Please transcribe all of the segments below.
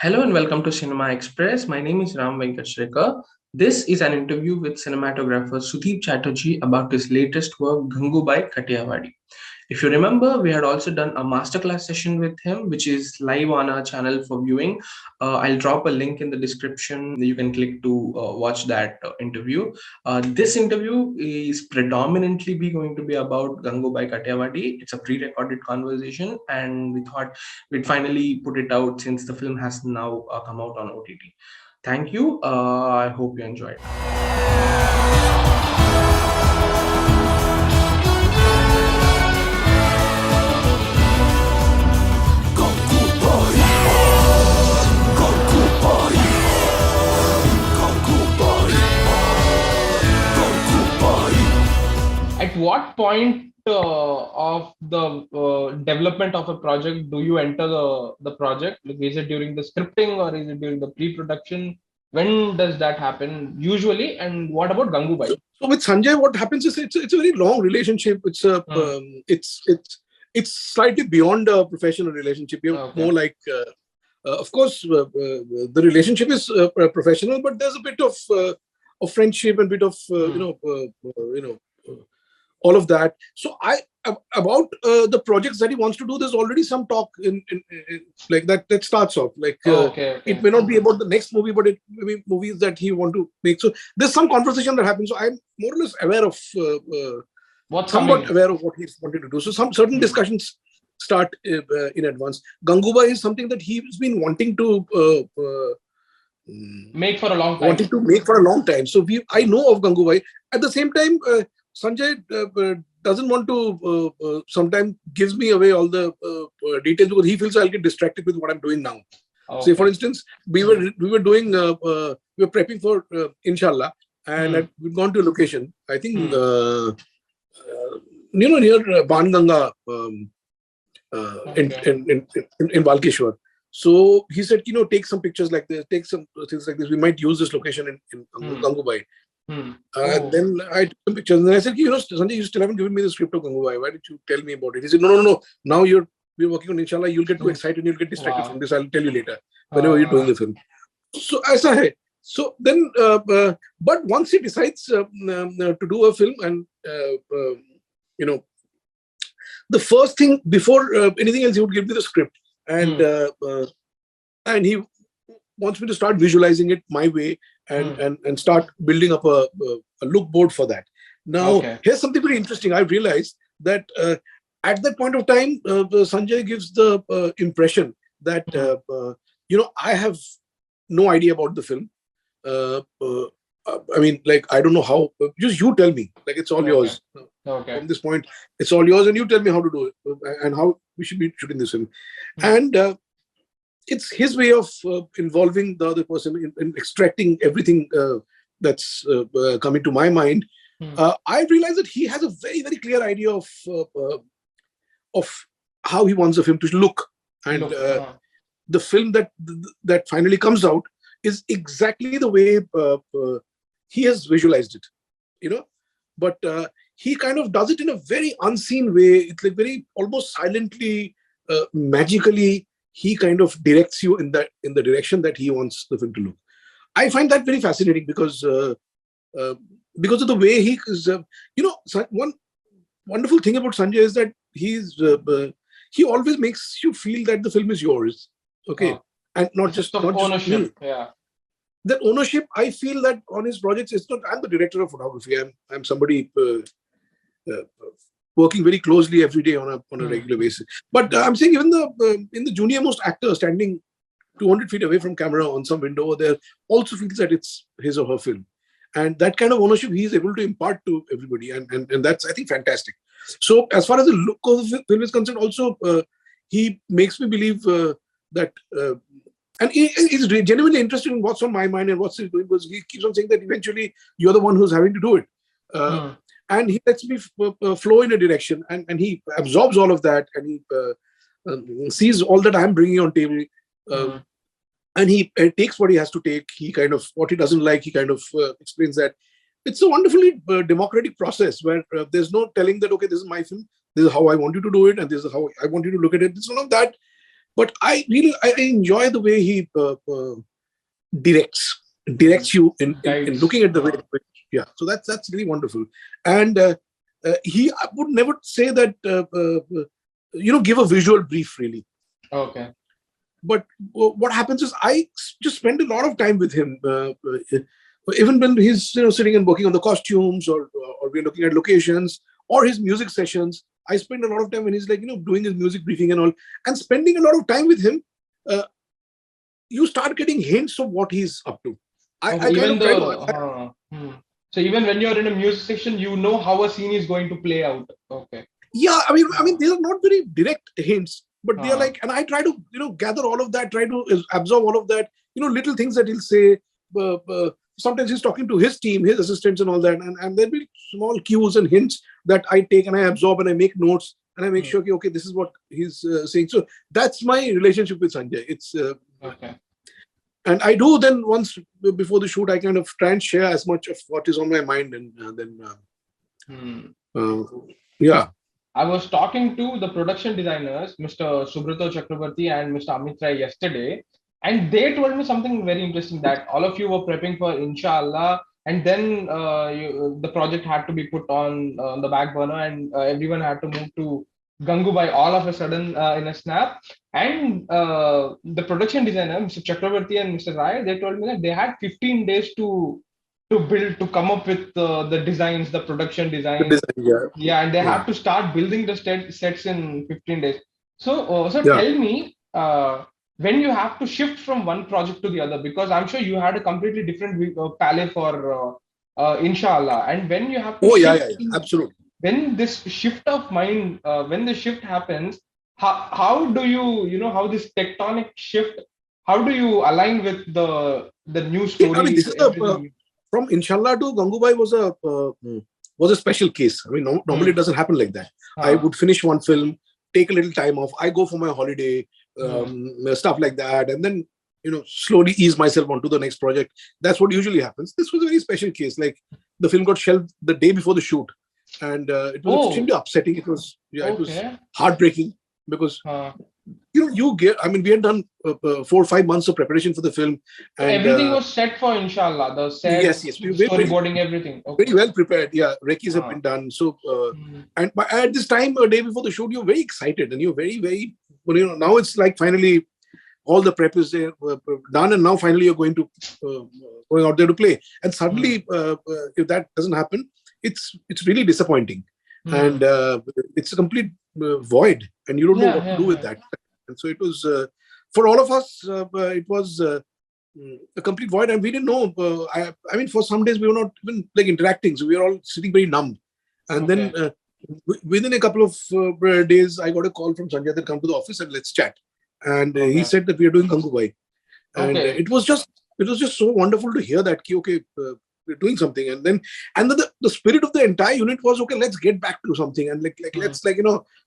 Hello and welcome to Cinema Express. My name is Ram Venkat Srikar. This is an interview with cinematographer Sudeep Chatterjee about his latest work, Gangubai Kathiawadi. If you remember, we had also done a masterclass session with him, which is live on our channel for viewing. I'll drop a link in the description. You can click to watch that interview. This interview is predominantly going to be about Gangubai Kathiawadi. It's a pre-recorded conversation, and we thought we'd finally put it out since the film has now come out on OTT. Thank you. I hope you enjoyed. At what point of the development of a project do you enter the project? Like, is it during the scripting or is it during the pre-production? When does that happen usually? And what about Gangubai? So with Sanjay, what happens is it's a very long relationship. It's slightly beyond a professional relationship. You're more like, of course, the relationship is professional, but there's a bit of friendship and bit of all of that. So about the projects that he wants to do, there's already some talk in like that starts off. Like it may not be about the next movie, but it may be movies that he want to make. So there's some conversation that happens. So I'm more or less aware of aware of what he's wanted to do. So some certain discussions start in advance. Gangubai is something that he's been wanting to make for a long time. So I know of Gangubai. At the same time, Sanjay doesn't want to sometimes gives me away all the details because he feels I'll get distracted with what I'm doing now. Say, for instance, we were prepping for Inshallah, and we've gone to a location. I think near Banganga in Valkeshwar. So he said, take some pictures like this, take some things like this. We might use this location in Gangubai. Then I took some pictures and I said, Sanjay, you still haven't given me the script of Gangubai. Why did you tell me about it? He said, no. Now we're working on Inshallah. You'll get too excited and you'll get distracted from this. I'll tell you later whenever you're doing the film. So aisa hai. So then, but once he decides to do a film and, the first thing before anything else, he would give me the script and he wants me to start visualizing it my way and start building up a look board for that. Now, here's something very interesting. I realized that at that point of time, Sanjay gives the impression that, I have no idea about the film. I mean, like, I don't know how, just you tell me, like, it's all yours. From this point, it's all yours and you tell me how to do it and how we should be shooting this film. And it's his way of involving the other person in extracting everything that's coming to my mind. I realized that he has a very, very clear idea of how he wants the film to look. And the film that finally comes out is exactly the way he has visualized it, But he kind of does it in a very unseen way. It's like very almost silently, magically. He kind of directs you in the direction that he wants the film to look. I find that very fascinating because of the way he is. One wonderful thing about Sanjay is that he always makes you feel that the film is yours, and not just ownership. That ownership, I feel that on his projects, it's not. I'm the director of photography. I'm somebody working very closely every day on a regular basis. But I'm saying even in the junior most actor standing 200 feet away from camera on some window over there also feels that it's his or her film. And that kind of ownership he is able to impart to everybody. And that's, I think, fantastic. So as far as the look of the film is concerned, also, he makes me believe that... and he's genuinely interested in what's on my mind and what's he doing, because he keeps on saying that eventually you're the one who's having to do it. And he lets me flow in a direction, and he absorbs all of that, and he sees all that I'm bringing on table, and he takes what he has to take. He kind of, what he doesn't like, he kind of explains that. It's a wonderfully democratic process where there's no telling that, okay, this is my film, this is how I want you to do it, and this is how I want you to look at it. It's none of that. But I enjoy the way he directs you in looking at the way. Yeah, so that's really wonderful. And he I would never say that give a visual brief really. Okay. But what happens is I just spend a lot of time with him, even when he's sitting and working on the costumes, or we're looking at locations, or his music sessions. I spend a lot of time when he's like doing his music briefing and all, and spending a lot of time with him. You start getting hints of what he's up to. So even when you're in a music section, you know how a scene is going to play out. Okay. Yeah, I mean, these are not very direct hints, but they are like, and I try to, gather all of that, try to absorb all of that, little things that he'll say. Sometimes he's talking to his team, his assistants and all that. And there'll be small cues and hints that I take and I absorb and I make notes and I make sure, okay, this is what he's saying. So that's my relationship with Sanjay. It's okay. And I do then once before the shoot, I kind of try and share as much of what is on my mind. And then, yeah. I was talking to the production designers, Mr. Subrata Chakravarti and Mr. Amit Rai yesterday, and they told me something very interesting, that all of you were prepping for Inshallah, and then the project had to be put on the back burner, and everyone had to move to Gangubai all of a sudden in a snap. And the production designer, Mr. Chakravarti and Mr. Rai, they told me that they had 15 days to build, to come up with the designs, the production designs. And they have to start building the sets in 15 days. So tell me, when you have to shift from one project to the other, because I'm sure you had a completely different palette for Inshallah, and when you have to absolutely. When this shift of mind, when the shift happens, how do you how this tectonic shift, how do you align with the new story? I mean, this is from Inshallah to Gangubai was a special case. I mean, normally it doesn't happen like that. I would finish one film, take a little time off, I go for my holiday, stuff like that, and then slowly ease myself onto the next project. That's what usually happens. This was a very special case. Like, the film got shelved the day before the shoot, and it was extremely upsetting. It was it was heartbreaking because you get. I mean, we had done 4 or 5 months of preparation for the film, and everything was set for Inshallah. The set, storyboarding, everything very well prepared. Yeah, recce's have been done. So, and at this time, a day before the shoot, you're very excited, and you're very, very. Now it's like finally all the prep is there, done, and now finally you're going out there to play. And suddenly, if that doesn't happen, it's really disappointing, and it's a complete void, and you don't know what to do with that. And so it was for all of us. It was a complete void, and we didn't know. I mean, for some days we were not even like interacting, so we were all sitting very numb. And then within a couple of days, I got a call from Sanjay that come to the office and let's chat. And he said that we are doing Gangubai, and it was just so wonderful to hear that. We're doing something, and the spirit of the entire unit was let's get back to something, and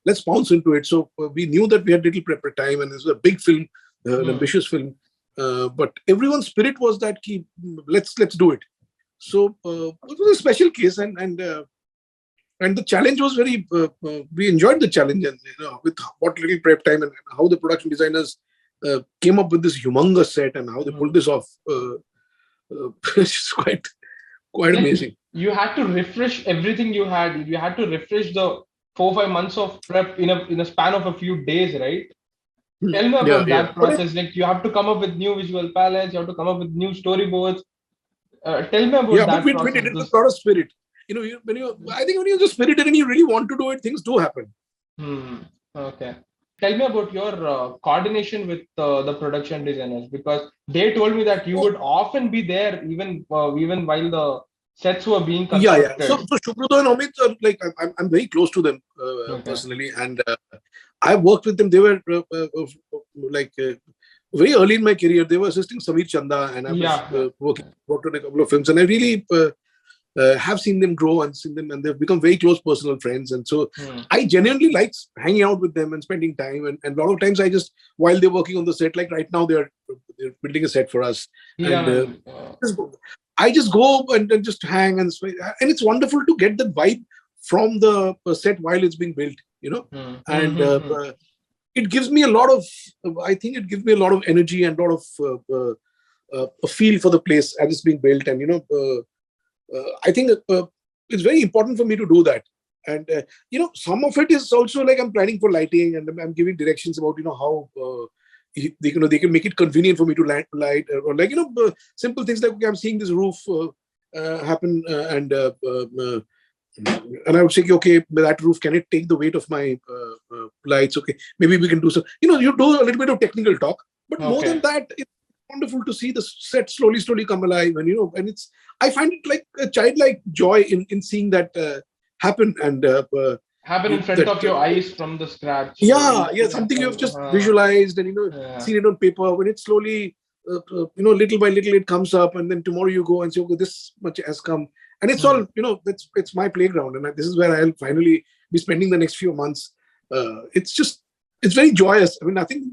let's bounce into it. So we knew that we had little prep time, and this was a big film, an ambitious film, but everyone's spirit was that let's do it. So it was a special case, and the challenge was very. We enjoyed the challenge, and with what little prep time and how the production designers came up with this humongous set and how they pulled this off. It's quite amazing. You had to refresh everything you had. You had to refresh the 4-5 months of prep in a span of a few days, right? Tell me about that process. Like, you have to come up with new visual palettes. You have to come up with new storyboards. Tell me about that process. We did it with a lot of spirit. I think when you're just spirited and you really want to do it, things do happen. Okay. Tell me about your coordination with the production designers, because they told me that you would often be there even while the sets were being constructed. So Shubhrata and Amit are like, I'm very close to them personally, and I worked with them. They were very early in my career. They were assisting Sameer Chanda, and I was worked on a couple of films, and I really have seen them grow and seen them, and they've become very close personal friends. And so I genuinely like hanging out with them and spending time. And a lot of times I just, while they're working on the set, like right now they're building a set for us. And I just go and just hang and it's wonderful to get the vibe from the set while it's being built, and it gives me a lot of, I think it gives me a lot of energy and a lot of a feel for the place as it's being built. And, I think it's very important for me to do that. And, some of it is also like I'm planning for lighting, and I'm giving directions about, how they can make it convenient for me to light, or like, simple things like, okay, I'm seeing this roof happen, and I would say, okay, that roof, can it take the weight of my lights? Okay, maybe we can do so. You do a little bit of technical talk, but more than that, it's wonderful to see the set slowly come alive. And, and I find it like a childlike joy in seeing that happen, and happen in front of your eyes from the scratch. Yeah, something you've just visualized and, seen it on paper. When it's slowly, little by little, it comes up, and then tomorrow you go and say, okay, this much has come. And it's all, it's my playground, and this is where I'll finally be spending the next few months. It's very joyous. I mean, nothing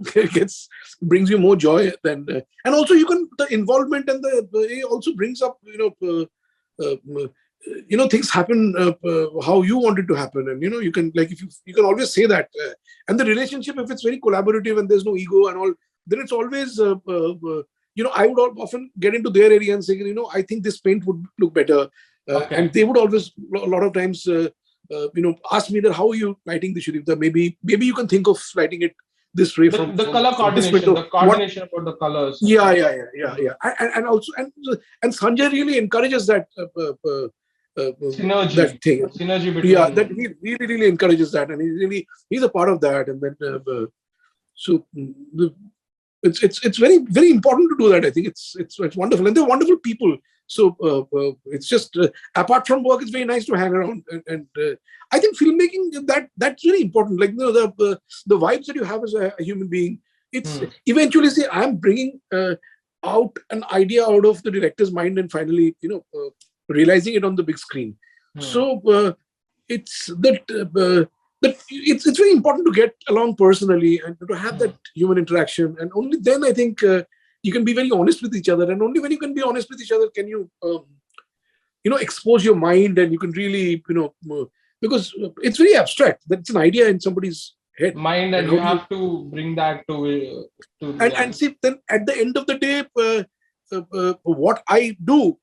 brings you more joy than, and also the involvement, and it also brings up, things happen how you want it to happen. And, you can, like, if you can always say that, and the relationship, if it's very collaborative and there's no ego and all, then it's always, I would often get into their area and say, I think this paint would look better. And they would always, a lot of times, ask me that, how are you lighting the Sharif? Maybe you can think of lighting it this way. From color coordination, the coordination about the colors. Yeah. And also, and Sanjay really encourages that synergy. That thing. Synergy between. Yeah, that he really encourages that, and he's a part of that. And then it's very, very important to do that. I think it's wonderful, and they're wonderful people. So it's just, apart from work, it's very nice to hang around, and I think filmmaking, that's really important. Like, the vibes that you have as a human being. It's eventually, say, I'm bringing out an idea out of the director's mind, and finally, realizing it on the big screen. So it's that. It's very important to get along personally and to have that human interaction, and only then I think you can be very honest with each other, and only when you can be honest with each other can you expose your mind, and you can really because it's very abstract. That's an idea in somebody's head mind, and you have to bring that to and see, then at the end of the day, what I do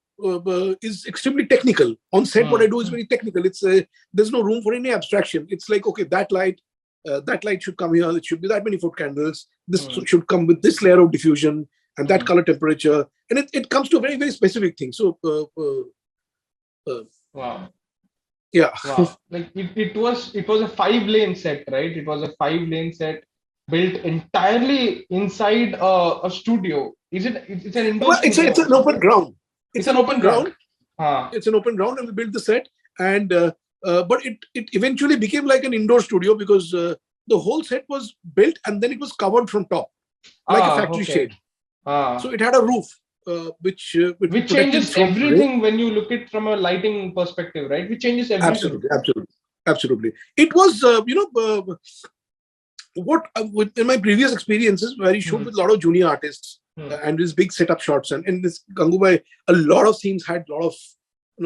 is extremely technical. On set, what I do is very technical. It's there's no room for any abstraction. It's like, okay, that light should come here. It should be that many foot candles. This should come with this layer of diffusion and that color temperature, and it comes to a very, very specific thing. So wow. Yeah. Wow. Like it was a 5-lane set, right? It was a 5-lane set built entirely inside a studio. Is it? It's an indoor. Well, it's an open ground. It's an open ground. It's an open ground, and we built the set, and but it eventually became like an indoor studio, because the whole set was built and then it was covered from top like a factory shade. So it had a roof, which changes everything when you look at it from a lighting perspective, right? Which changes everything. Absolutely. It was what in my previous experiences, where he showed with a lot of junior artists. And these big setup shots, and in this Gangubai, a lot of scenes had a lot of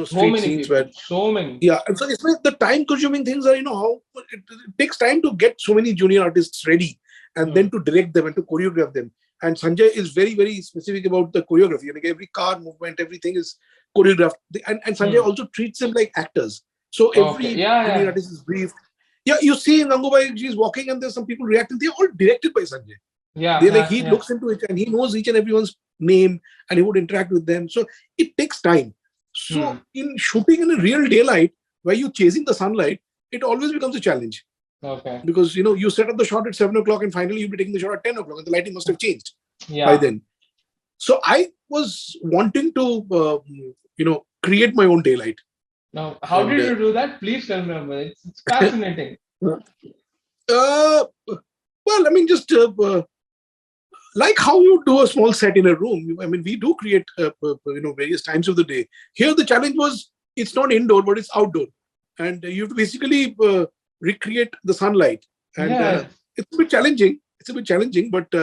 street scenes where so many. Yeah, and so it's like the time-consuming things are, how it takes time to get so many junior artists ready, and then to direct them and to choreograph them. And Sanjay is very, very specific about the choreography. Like, every car movement, everything is choreographed, and Sanjay also treats them like actors. So every junior artist is briefed. Yeah, you see in Gangubai, she's walking and there's some people reacting. They're all directed by Sanjay. He looks into it, and he knows each and everyone's name, and he would interact with them. So it takes time. So in shooting in a real daylight, where you're chasing the sunlight, it always becomes a challenge. Okay. Because you set up the shot at 7 o'clock, and finally you'll be taking the shot at 10 o'clock, and the lighting must have changed by then. So I was wanting to create my own daylight. Now, how did you do that? Please tell me. It's fascinating. Well, I mean, just like how you do a small set in a room. I mean, we do create, various times of the day. Here, the challenge was, it's not indoor, but it's outdoor. And you have to basically recreate the sunlight. And it's a bit challenging. But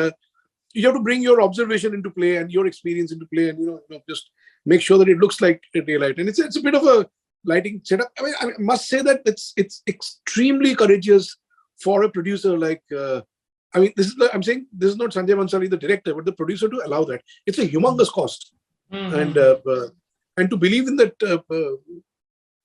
you have to bring your observation into play and your experience into play, and, just make sure that it looks like daylight. And it's a bit of a lighting setup. I mean, I must say that it's extremely courageous for a producer like I mean, I'm saying this is not Sanjay Bhansali, the director, but the producer to allow that. It's a humongous cost. And to believe in that,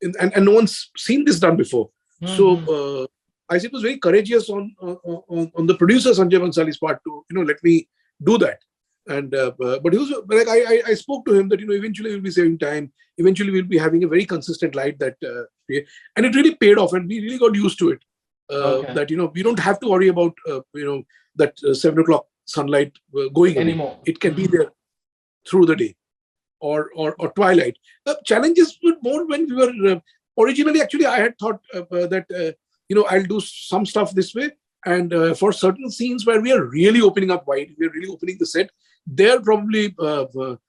and no one's seen this done before. So I say it was very courageous on the producer Sanjay Bhansali's part to let me do that. And but he was like, I spoke to him that eventually we'll be saving time. Eventually we'll be having a very consistent light that and it really paid off, and we really got used to it. That we don't have to worry about that 7 o'clock sunlight going anymore. It can be there through the day or twilight. The challenges were more when we were originally. Actually, I had thought that I'll do some stuff this way, and for certain scenes where we are really opening up wide, we are really opening the set. There probably we'll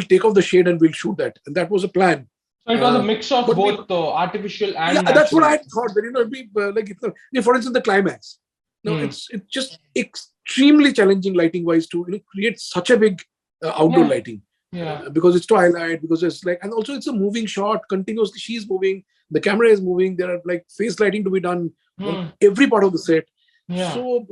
take off the shade and we'll shoot that, and that was a plan. So it was a mix of both artificial and natural. That's what I had thought. That it'd be like, for instance, the climax. Now it's just extremely challenging lighting wise to create such a big outdoor lighting. Because it's twilight, because it's like, and also it's a moving shot continuously. She's moving, the camera is moving. There are like face lighting to be done on every part of the set. So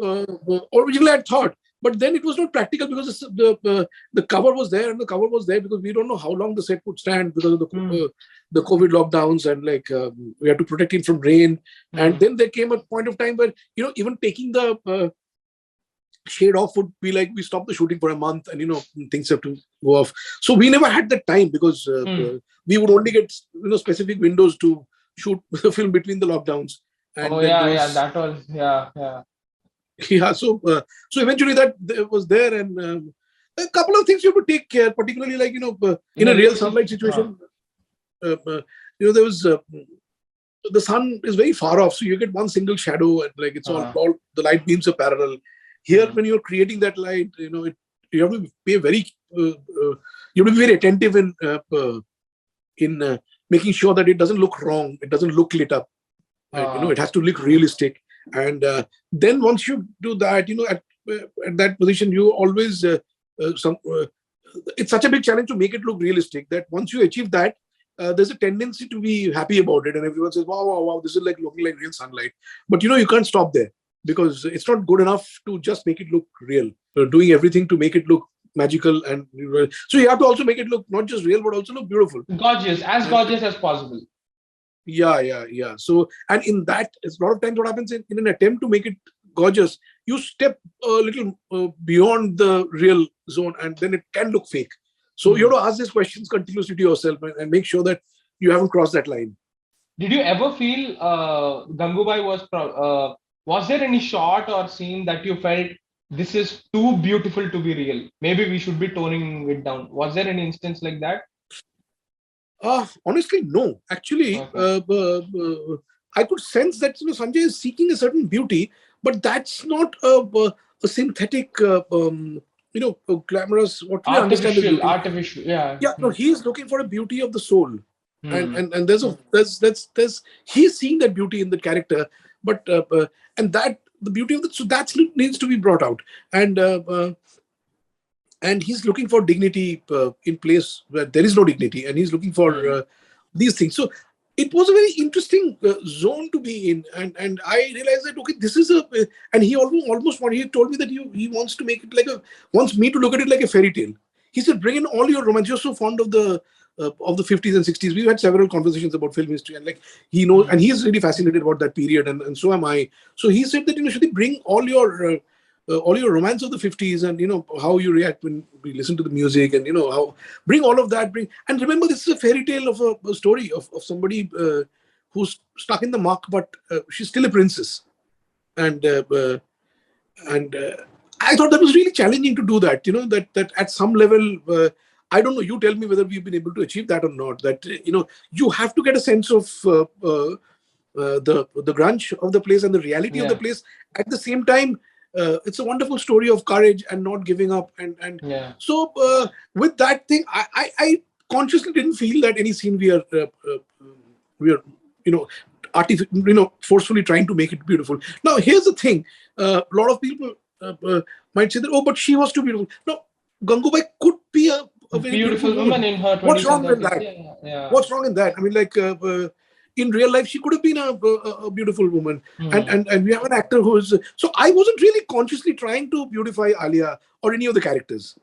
originally I thought, but then it was not practical because the cover was there, and the cover was there because we don't know how long the set would stand because of the COVID lockdowns, and like we had to protect him from rain. And then there came a point of time where even taking the shade off would be like we stop the shooting for a month, and things have to go off. So we never had that time because we would only get specific windows to shoot the film between the lockdowns. And that was so eventually that was there, and a couple of things you have to take care, particularly like in a real sunlight situation. There was the sun is very far off, so you get one single shadow, and like it's all the light beams are parallel. Here, when you're creating that light, you have to pay very, you have to be very attentive in making sure that it doesn't look wrong, it doesn't look lit up. It has to look realistic. And then once you do that, at that position, you always it's such a big challenge to make it look realistic that once you achieve that, there's a tendency to be happy about it, and everyone says, wow, this is like looking like real sunlight. But you can't stop there, because it's not good enough to just make it look real. You're doing everything to make it look magical, and so you have to also make it look not just real but also look beautiful, gorgeous as possible. So, and in that, it's a lot of times what happens in an attempt to make it gorgeous, you step a little beyond the real zone, and then it can look fake. So you have to ask these questions continuously to yourself and make sure that you haven't crossed that line. Did you ever feel Gangubai was there any shot or scene that you felt this is too beautiful to be real? Maybe we should be toning it down. Was there any instance like that? Honestly, no. Actually, I could sense that Sanjay is seeking a certain beauty, but that's not a synthetic, glamorous. What we understand is beauty. Artificial. No, he is looking for a beauty of the soul, and there's he's seeing that beauty in the character, but and that the beauty of that needs to be brought out, and he's looking for dignity in place where there is no dignity, and he's looking for these things. So it was a very interesting zone to be in, and I realized that this is and he almost he told me that he wants to make it wants me to look at it like a fairy tale. He said, bring in all your romance. You're so fond of the 50s and 60s. We've had several conversations about film history, and he knows, and he's really fascinated about that period, and so am I. So he said that should you bring all your romance of the 50s, and how you react when we listen to the music, and how bring all of that, and remember, this is a fairy tale of a story of somebody who's stuck in the muck, but she's still a princess, and I thought that was really challenging to do that. That at some level, I don't know, you tell me whether we've been able to achieve that or not, that you have to get a sense of the grunge of the place and the reality of the place. At the same time, it's a wonderful story of courage and not giving up, so with that thing, I consciously didn't feel that any scene we are forcefully trying to make it beautiful. Now here's the thing, a lot of people might say that, but she was too beautiful. No, Gangubai could be a very beautiful woman in her 20s. What's wrong with that? What's wrong in that? I mean, in real life she could have been a beautiful woman. And we have an actor who is. So I wasn't really consciously trying to beautify Alia or any of the characters.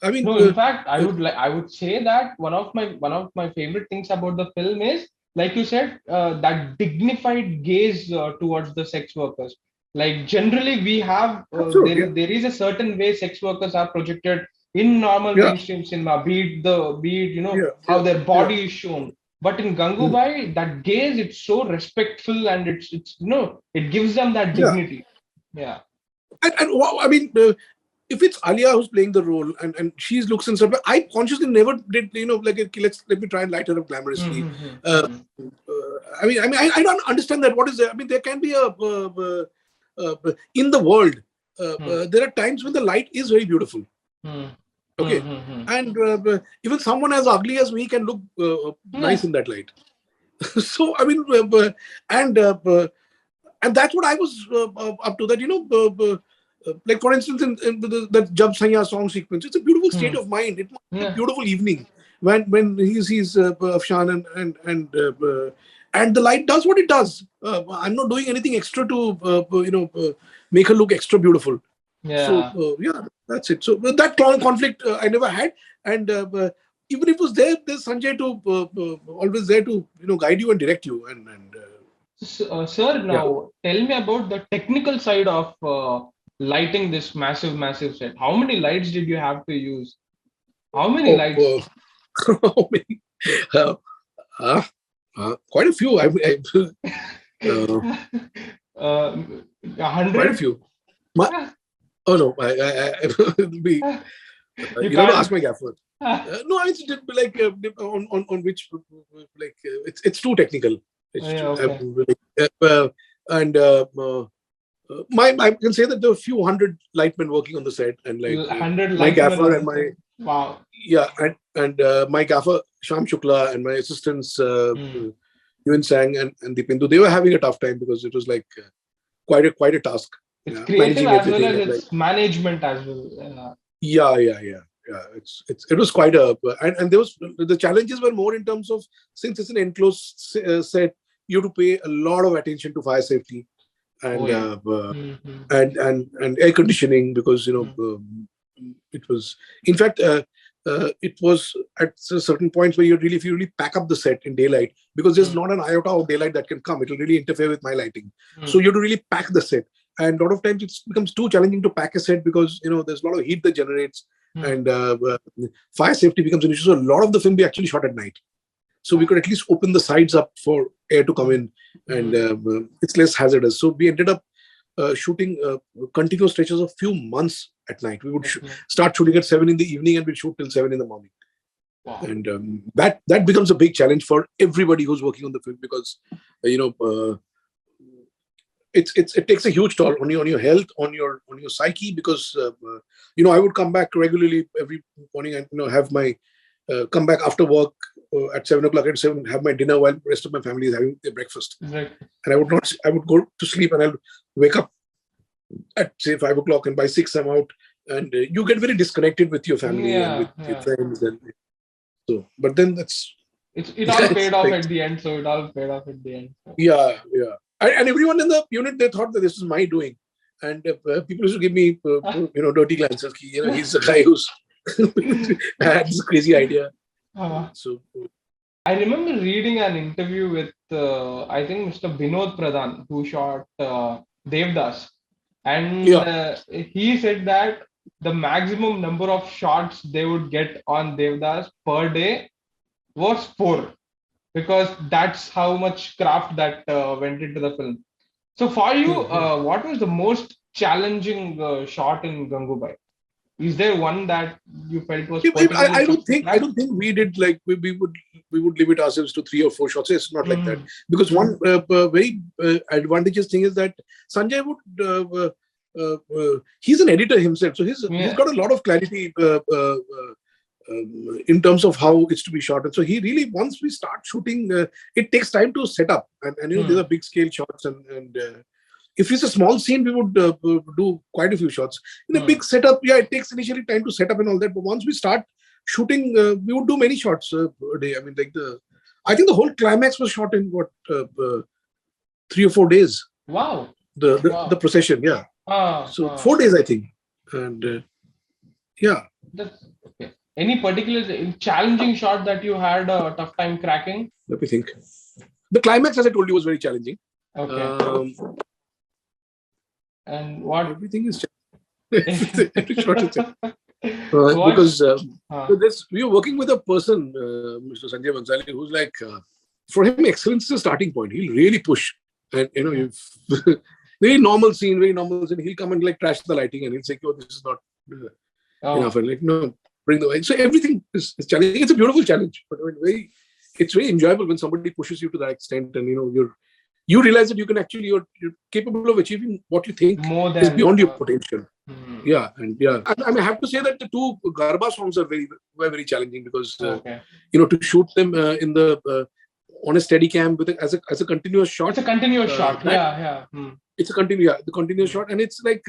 I mean, no. In fact, I would say that one of my favorite things about the film is, like you said, that dignified gaze towards the sex workers. Like generally, we have absolutely, there is a certain way sex workers are projected in normal yeah, mainstream cinema. Be it yeah, how yeah, their yeah. body is shown. But in Mm. Gangubai, that gaze, it's so respectful, and it's it gives them that Yeah. dignity. Yeah. I mean, if it's Alia who's playing the role and she looks and stuff, but I consciously never did, like, okay, let me try and light her up glamorously. I don't understand that. What is there? I mean, there can be in the world, there are times when the light is very beautiful. Okay. And even someone as ugly as me can look nice in that light. So, I mean, and that's what I was up to, that, like, for instance, in that Jab Saiya song sequence, it's a beautiful state of mind. It must be a beautiful evening when he sees Afshan and the light does what it does. I'm not doing anything extra to make her look extra beautiful. So yeah, that's it. So that conflict I never had, and even if it was there's Sanjay to always there to guide you and direct you, and Sir, yeah. now tell me about the technical side of lighting this massive set. How many lights did you have to use? How many lights? How many? Quite a few. Quite a 100? few. Oh no, it'll be. You You'll have to ask can't. my gaffer. No, it's like on which, like, it's too technical. It's Yeah, too, okay. and I can say that there were a few hundred lightmen working on the set, and like 100 my lightmen gaffer on and the set. my Wow. yeah, and my gaffer Sham Shukla and my assistants Yuen Sang and Dipindu, they were having a tough time because it was like quite a task. It's Yeah, creative managing as well everything as and like it's management as well. yeah. It was quite and there was the challenges were more in terms of, since it's an enclosed set, you have to pay a lot of attention to fire safety and Oh yeah. and air conditioning, because it was, in fact, it was at certain points where if you really pack up the set in daylight, because there's not an iota of daylight that can come, it will really interfere with my lighting. So you have to really pack the set, and a lot of times it becomes too challenging to pack a set because there's a lot of heat that generates, and fire safety becomes an issue. So a lot of the film we actually shot at night, so we could at least open the sides up for air to come in, and it's less hazardous. So we ended up shooting continuous stretches of few months at night. We would start shooting at 7 in the evening and we'd shoot till 7 in the morning. Wow. And that becomes a big challenge for everybody who's working on the film, because it takes a huge toll on your health, on your psyche, because I would come back regularly every morning and have my come back after work at 7 o'clock, at 7, have my dinner while the rest of my family is having their breakfast. Right. And I would go to sleep and I'll wake up at say 5 o'clock, and by 6 I'm out, and you get very disconnected with your family and with your friends, and so. But then it all paid off at the end. So it all paid off at the end. Yeah. And everyone in the unit, they thought that this is my doing, and people used to give me dirty glances. He's the guy who's had this crazy idea. So I remember reading an interview with I think Mr. Vinod Pradhan, who shot Devdas, and he said that the maximum number of shots they would get on Devdas per day was 4, because that's how much craft that went into the film. So for you, what was the most challenging shot in Gangubai? Is there one that you felt was particularly? I don't think we did, like we would limit ourselves to 3 or 4 shots. It's not like that, because one very advantageous thing is that Sanjay would he's an editor himself, so he's got a lot of clarity in terms of how it's to be shot. And so he really, once we start shooting, it takes time to set up, and these are big scale shots, and if it's a small scene, we would do quite a few shots. In a big setup, it takes initially time to set up and all that. But once we start shooting, we would do many shots a day. I mean, like I think the whole climax was shot in 3 or 4 days. Wow. The procession, yeah. 4 days, I think. And yeah. That's okay. Any particular challenging shot that you had a tough time cracking? Let me think. The climax, as I told you, was very challenging. Okay. And what? Everything is challenging. Every shot is challenging. Because we are working with a person, Mr. Sanjay Bhansali, who's like, for him, excellence is a starting point. He'll really push. And, very normal scene. He'll come and like trash the lighting and he'll say, oh, this is not enough. And like, no, bring the light. So everything is challenging. It's a beautiful challenge. But it's very enjoyable when somebody pushes you to that extent and, you realize that you're capable of achieving what you think is beyond your potential. Yeah. And I have to say that the two Garba songs were very challenging because, to shoot them on a steady cam as a continuous shot. It's a continuous shot. It's the continuous shot. And it's like,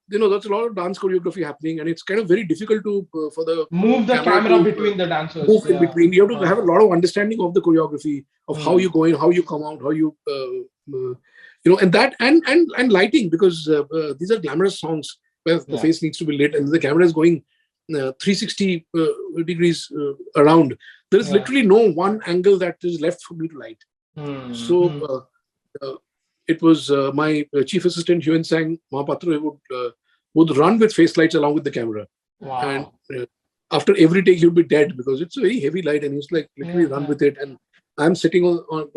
there's a lot of dance choreography happening and it's kind of very difficult to, for the move the camera between the dancers. Move in between. You have to have a lot of understanding of the choreography, of how you go in, how you come out, how you, and that, and lighting, because these are glamorous songs where the face needs to be lit and the camera is going 360 degrees around. There is literally no one angle that is left for me to light. So it was my chief assistant, Hyun Sang Mahapatra, would run with face lights along with the camera. Wow. And after every take, he would be dead because it's a very heavy light and he's like literally run with it. And I'm sitting on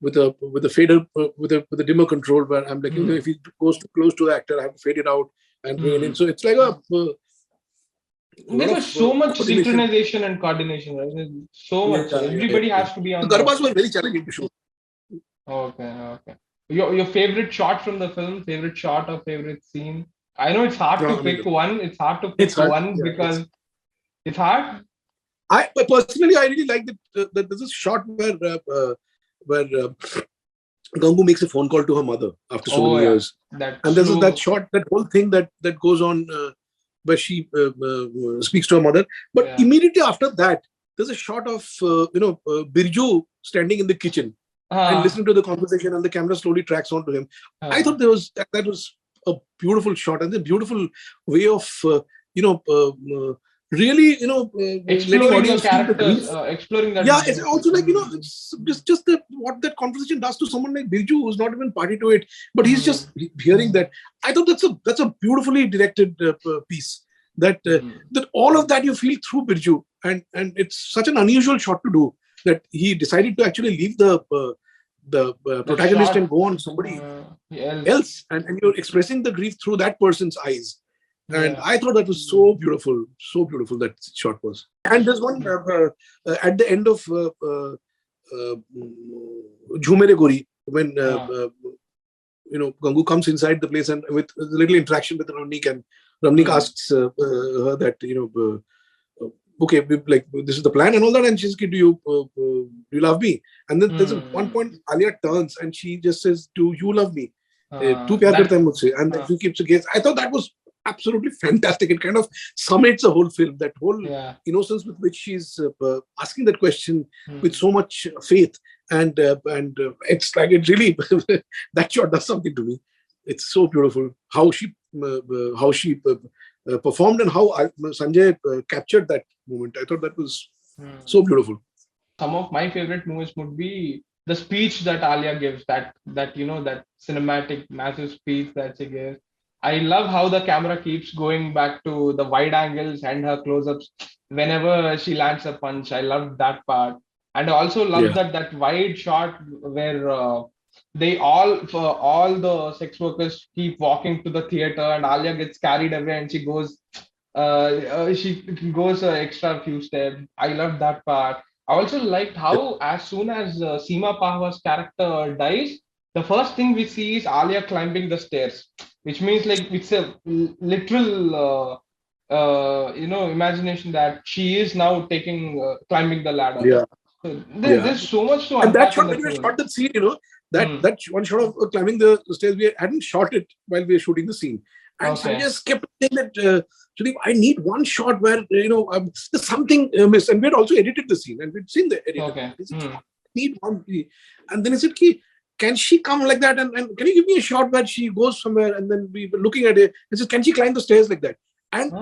with a fader, with a dimmer control where I'm like, if he goes too close to the actor, I have to fade it out and bring it in. So it's like there's so much synchronization and coordination, right? So much. Everybody has to be on. The Garbas were very challenging to shoot. Okay. Your favorite shot from the film, favorite shot or favorite scene? I know it's hard to pick one. It's hard to pick one because it's hard. Personally, I really like that there's a shot where Gangu makes a phone call to her mother after so many years. And there's that shot, that whole thing that goes on where she speaks to her mother. But immediately after that, there's a shot of Birju standing in the kitchen and listening to the conversation, and the camera slowly tracks onto him. I thought that was a beautiful shot and a beautiful way of really exploring the characters, exploring that. Yeah, it's also like it's just that what that conversation does to someone like Birju, who's not even party to it, but he's just hearing that. I thought that's a beautifully directed piece. That all of that you feel through Birju, and it's such an unusual shot to do that he decided to actually leave the protagonist and go on somebody else, and you're expressing the grief through that person's eyes. And I thought that was so beautiful that shot was. And there's one at the end of Jhumere Gori, when Gangu comes inside the place and with a little interaction with Ramnik, and Ramnik asks her that okay, like this is the plan and all that, and she's like, do you love me? And then there's one point Alia turns and she just says, do you love me? Tu pyar karta hai mujhse? And then she keeps a gaze. I thought that was absolutely fantastic. It kind of summates the whole film, that whole innocence with which she's asking that question with so much faith, and it's like it really that shot does something to me. It's so beautiful how she performed and how Sanjay captured that moment. I thought that was so beautiful. Some of my favorite moments would be the speech that Alia gives, that that cinematic massive speech that she gives. I love how the camera keeps going back to the wide angles and her close-ups whenever she lands a punch. I love that part. And I also love that wide shot where they all the sex workers keep walking to the theater and Alia gets carried away and she goes an extra few steps. I love that part. I also liked how as soon as Seema Pahwa's character dies, the first thing we see is Alia climbing the stairs, which means like it's a literal imagination that she is now climbing the ladder. Yeah. So there's so much to unpack. And that shot, when we shot that scene, that one shot of climbing the stairs, we hadn't shot it while we were shooting the scene. And Sanjay just kept saying that, Sudeep, I need one shot where, there's something missed. And we had also edited the scene and we'd seen the edit. Okay. He said, I need one. And then he said, can she come like that? And can you give me a shot where she goes somewhere? And then we were looking at it. He said, can she climb the stairs like that? And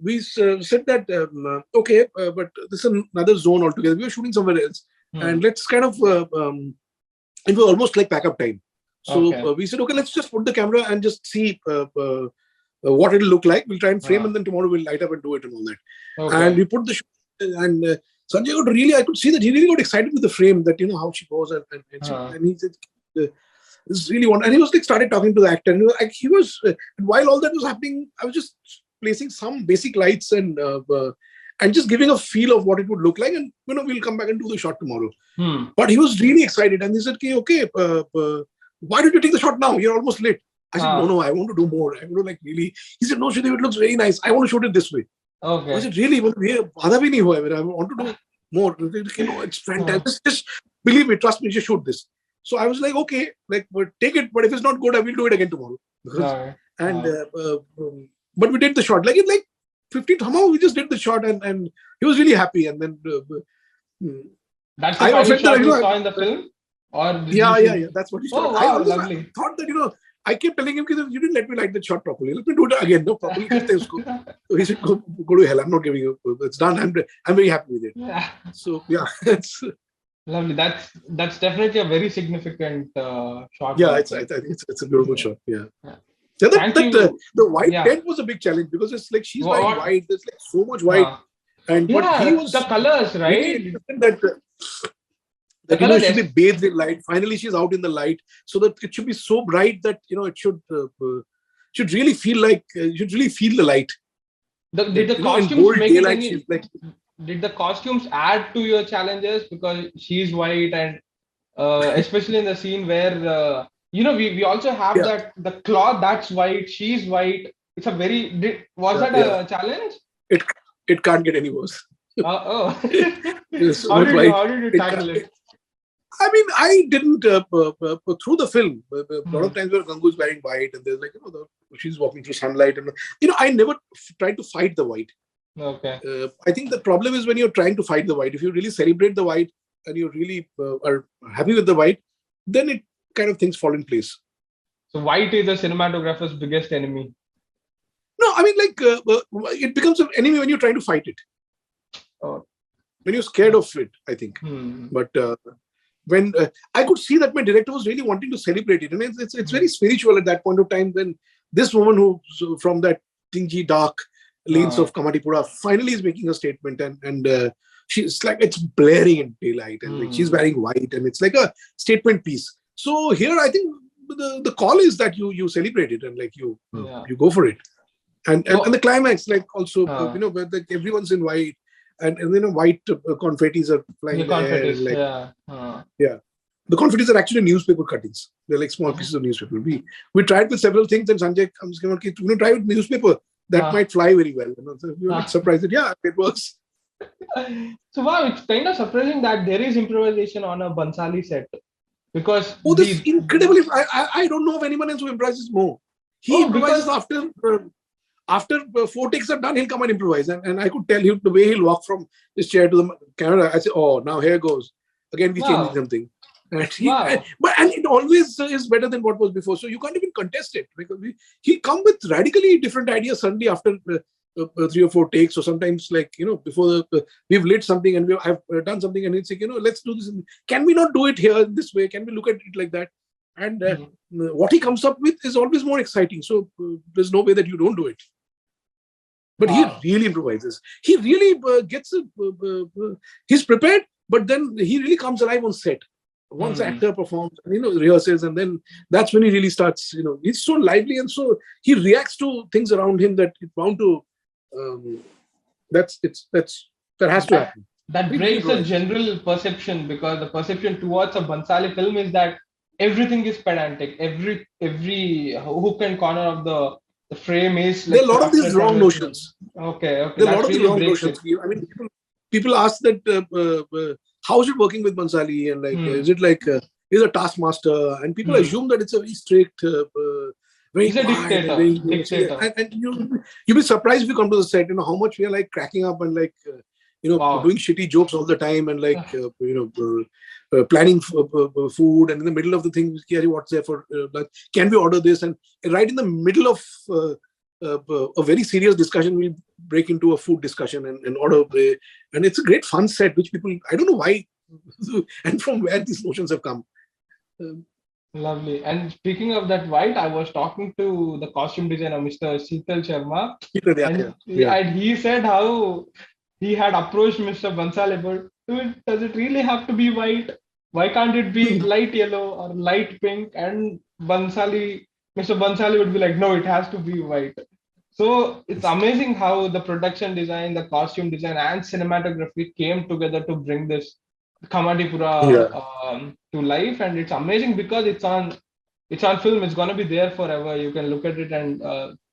we said that, okay, but this is another zone altogether. We were shooting somewhere else. And let's kind of, it was almost like backup time. So we said, okay, let's just put the camera and just see what it'll look like. We'll try and frame and then tomorrow we'll light up and do it and all that. And we put the shot and Sanjay got really, I could see that he really got excited with the frame, that, how she goes. And he said, this is really one. And he was like, started talking to the actor. And he was while all that was happening, I was just placing some basic lights and just giving a feel of what it would look like. And, we'll come back and do the shot tomorrow. But he was really excited. And he said, okay, why did you take the shot now? You're almost late. I said, no, I want to do more. I want to really. He said, no, Sudeep, it looks very nice. I want to shoot it this way. Okay. I said, really? I want to do more. It's fantastic. Just believe me, trust me, just shoot this. So I was like, okay, but take it. But if it's not good, I will do it again tomorrow. But we did the shot. In 15, somehow we just did the shot and he was really happy. And then that's the final shot you saw in the film? Or yeah, that's what he said. Oh, wow, lovely. I thought that, I kept telling him, you didn't let me light the shot properly. Let me do it again. No, properly. So he said, go to hell. I'm not giving you. It's done. I'm very happy with it. Yeah. So, yeah. It's lovely. That's definitely a very significant shot. Yeah, I think it's a beautiful shot. Yeah. The white tent was a big challenge because it's like she's wearing white. There's so much white. And but he was the colors, right? That she should be bathed in light. Finally, she's out in the light, so that it should be so bright that it should really feel like you should really feel the light. Did the costumes make daylight, did the costumes add to your challenges because she's white and especially in the scene where we also have that the cloth that's white, she's white. It's a very that a challenge? It can't get any worse. How did you tackle it? I mean, I didn't through the film. A lot of times where Gangu is wearing white, and there's she's walking through sunlight, and I never tried to fight the white. Okay. I think the problem is when you're trying to fight the white. If you really celebrate the white and you really are happy with the white, then it kind of things fall in place. So white is the cinematographer's biggest enemy. No, I mean it becomes an enemy when you're trying to fight it. When you're scared of it, I think. But when I could see that my director was really wanting to celebrate it, and it's very spiritual at that point of time when this woman who from that dingy dark lanes of Kamathipura finally is making a statement, and she's like it's blaring in daylight, and she's wearing white, and it's like a statement piece. So here I think the call is that you celebrate it and you go for it, and the climax also where everyone's in white. And white confettis are flying there. The confettis are actually newspaper cuttings. They're like small pieces of newspaper. We tried with several things, and Sanjay comes, try with newspaper. That might fly very well. So we were surprised that it works. So wow, it's kind of surprising that there is improvisation on a Bhansali set because this is incredible. I don't know of anyone else who improvises more. He improvises after 4 takes are done, he'll come and improvise. And I could tell you the way he'll walk from his chair to the camera. I say, oh, now here goes. Again, we're changing something. And it always is better than what was before. So you can't even contest it. Because he'll come with radically different ideas suddenly after 3 or 4 takes. Or sometimes before we've lit something and I've done something and he'll say, let's do this. Can we not do it here this way? Can we look at it like that? And what he comes up with is always more exciting. So there's no way that you don't do it. But he really improvises. He really gets he's prepared, but then he really comes alive on set. Once the actor performs, rehearses, and then that's when he really starts. He's so lively, and so he reacts to things around him that it's bound to. That has to happen. That breaks the general perception because the perception towards a Bhansali film is that everything is pedantic. Every hook and corner of the frame is. There are a lot of these wrong notions. Okay. There are a lot of these wrong notions. I mean, people ask that how is it working with Bhansali, and is it he's a taskmaster, and people assume that it's a very strict very He's a quiet and dictator. very Dictator. and you'll be surprised if you come to the set, how much we are like cracking up and like Wow. doing shitty jokes all the time and like planning food, and in the middle of the thing, what's there for lunch? Can we order this? And right in the middle of a very serious discussion, we break into a food discussion and order, and it's a great fun set, which people, I don't know why and from where these notions have come. Lovely. And speaking of that white, I was talking to the costume designer, Mr. Sheetal Sharma, and he said how he had approached Mr. Bhansali, but does it really have to be white? Why can't it be light yellow or light pink? And Mr. Bhansali would be like, no, it has to be white. So it's amazing how the production design, the costume design, and cinematography came together to bring this Kamathipura to life, and it's amazing because it's on film. It's gonna be there forever. You can look at it and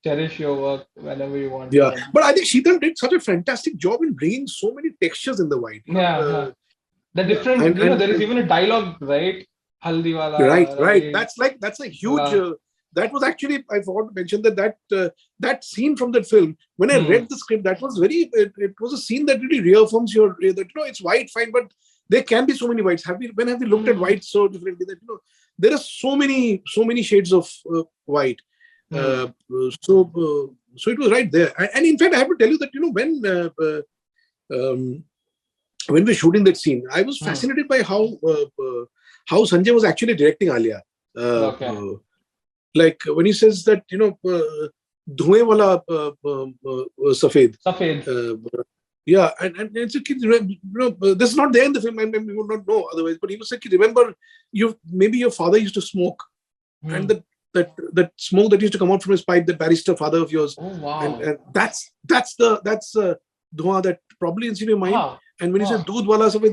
cherish your work whenever you want. Yeah, but I think Sheetal did such a fantastic job in bringing so many textures in the white. The different, there is even a dialogue, right? Haldi wala. Right. That's a huge. That was actually, I forgot to mention that scene from that film. When I read the script, that was it was a scene that really reaffirms that it's white, fine, but there can be so many whites. When have we looked at white so differently that there are so many shades of white. So it was right there. And in fact, I have to tell you that when we were shooting that scene, I was fascinated by how Sanjay was actually directing Alia. Like when he says that धुएं wala safed. Yeah, and it's a kid. This is not there in the film, and we would not know otherwise. But he was like, remember, maybe your father used to smoke, and that smoke that used to come out from his pipe, that barrister father of yours. Oh wow! And that's dhua that probably is in your mind. Wow. And when you say doodh wala safed,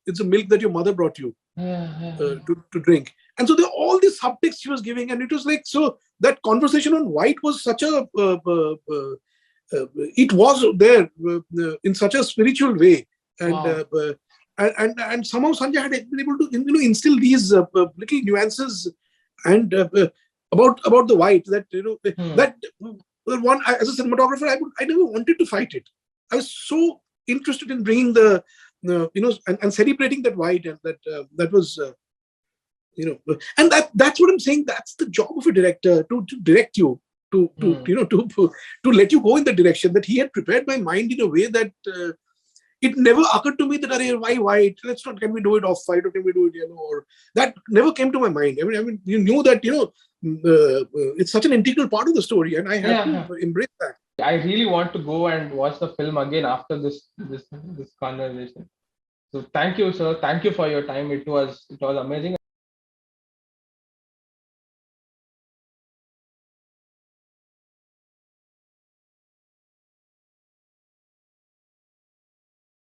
it's a milk that your mother brought you to drink. And so there are all these subtext she was giving, and it was like, so that conversation on white was such a it was there in such a spiritual way, and and somehow Sanjay had been able to instill these little nuances and about the white that that one, as a cinematographer, I never wanted to fight it. I was so interested in bringing the and celebrating that white, and that was and that's what I'm saying. That's the job of a director, to direct you, to let you go in the direction that he had prepared my mind in a way that it never occurred to me that why white? Can we do it off white, or can we do it yellow? Or that never came to my mind. I mean, you knew that it's such an integral part of the story, and I have to embrace that. I really want to go and watch the film again after this conversation. So thank you, sir. Thank you for your time. It was amazing.